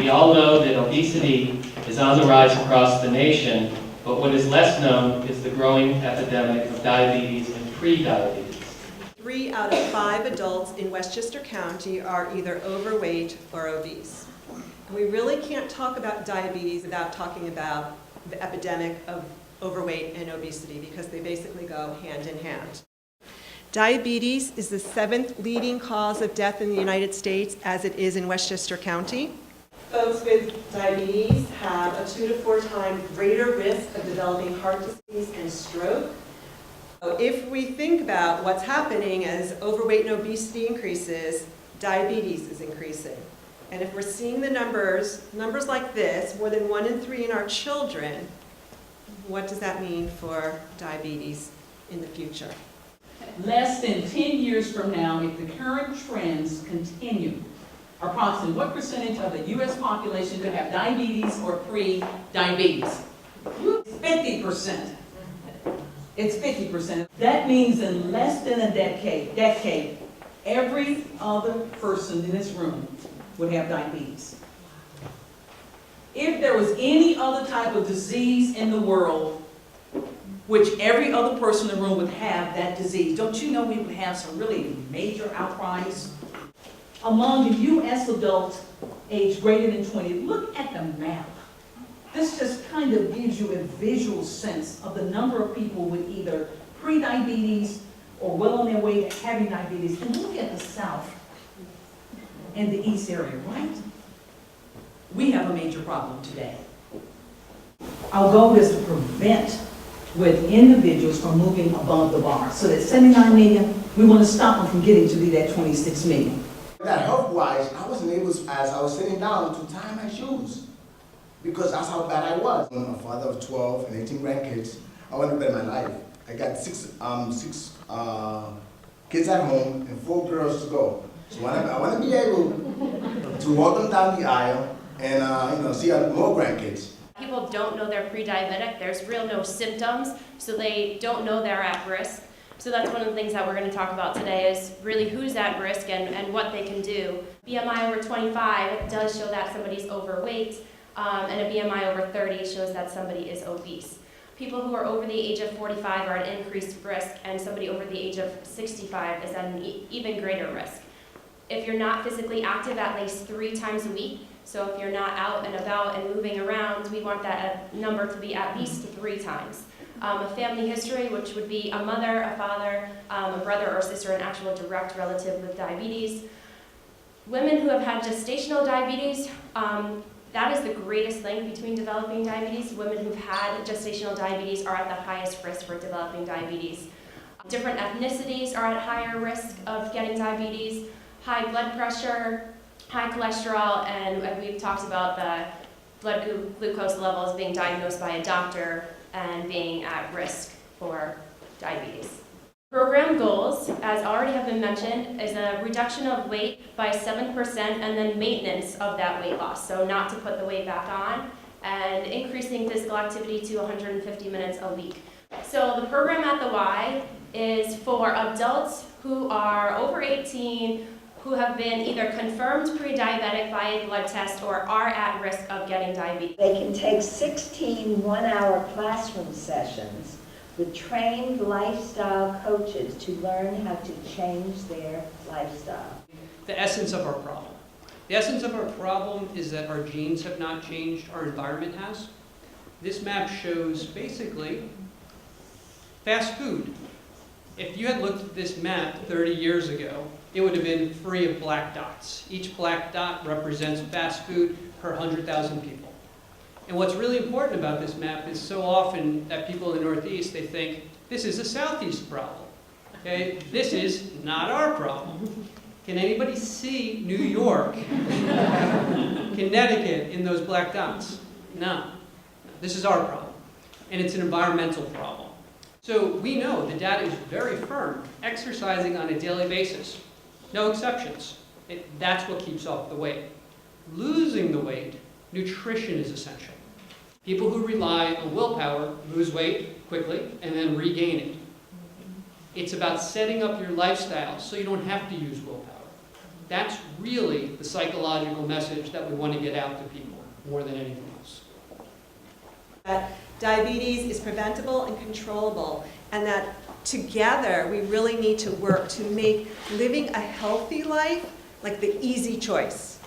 We all know that obesity is on the rise across the nation, but what is less known is the growing epidemic of diabetes and pre-diabetes. 3 out of 5 adults in Westchester County are either overweight or obese. And we really can't talk about diabetes without talking about the epidemic of overweight and obesity, because they basically go hand in hand. Diabetes is the 7th leading cause of death in the United States, as it is in Westchester County. Folks with diabetes have a 2 to 4 times greater risk of developing heart disease and stroke. So if we think about what's happening as overweight and obesity increases, diabetes is increasing. And if we're seeing the numbers like this, more than 1 in 3 in our children, what does that mean for diabetes in the future? Less than 10 years from now, if the current trends continue, approximately what percentage of the U.S. population could have diabetes or pre-diabetes? 50%. It's 50%. That means in less than a decade, every other person in this room would have diabetes. If there was any other type of disease in the world, which every other person in the room would have that disease, don't you know we would have some really major outcries? Among the U.S. adults aged greater than 20, look at the map. This just kind of gives you a visual sense of the number of people with either pre-diabetes or well on their way to having diabetes. And look at the South and the East area, right? We have a major problem today. Our goal is to prevent with individuals from moving above the bar. So that 79 million, we want to stop them from getting to be that 26 million. That health-wise, I wasn't able, as I was sitting down, to tie my shoes, because that's how bad I was. I'm a father of 12 and 18 grandkids. I want to better my life. I got six kids at home and 4 girls to go. So I want to be able to walk them down the aisle and see more grandkids. People don't know they're pre-diabetic. There's no symptoms, so they don't know they're at risk. So that's one of the things that we're going to talk about today, is really who's at risk and what they can do. BMI over 25 does show that somebody's overweight, and a BMI over 30 shows that somebody is obese. People who are over the age of 45 are at increased risk, and somebody over the age of 65 is at an even greater risk. If you're not physically active at least 3 times a week, so if you're not out and about and moving around, we want that number to be at least 3 times. A family history, which would be a mother, a father, a brother or sister, an actual direct relative with diabetes. Women who have had gestational diabetes, that is the greatest link between developing diabetes. Women who've had gestational diabetes are at the highest risk for developing diabetes. Different ethnicities are at higher risk of getting diabetes. High blood pressure, high cholesterol, and we've talked about the blood glucose levels being diagnosed by a doctor and being at risk for diabetes. Program goals, as already have been mentioned, is a reduction of weight by 7% and then maintenance of that weight loss, so not to put the weight back on, and increasing physical activity to 150 minutes a week. So the program at the Y is for adults who are over 18, who have been either confirmed pre-diabetic by a blood test or are at risk of getting diabetes. They can take 16 one-hour classroom sessions with trained lifestyle coaches to learn how to change their lifestyle. The essence of our problem. The essence of our problem is that our genes have not changed, our environment has. This map shows basically fast food. If you had looked at this map 30 years ago, it would have been free of black dots. Each black dot represents fast food per 100,000 people. And what's really important about this map is so often that people in the Northeast, they think, this is a Southeast problem. Okay? This is not our problem. Can anybody see New York, Connecticut in those black dots? No. This is our problem. And it's an environmental problem. So we know the data is very firm, exercising on a daily basis. No exceptions. That's what keeps off the weight. Losing the weight, nutrition is essential. People who rely on willpower lose weight quickly and then regain it. It's about setting up your lifestyle so you don't have to use willpower. that's really the psychological message that we want to get out to people more than anything else. That diabetes is preventable and controllable, and that together we really need to work to make living a healthy life like the easy choice.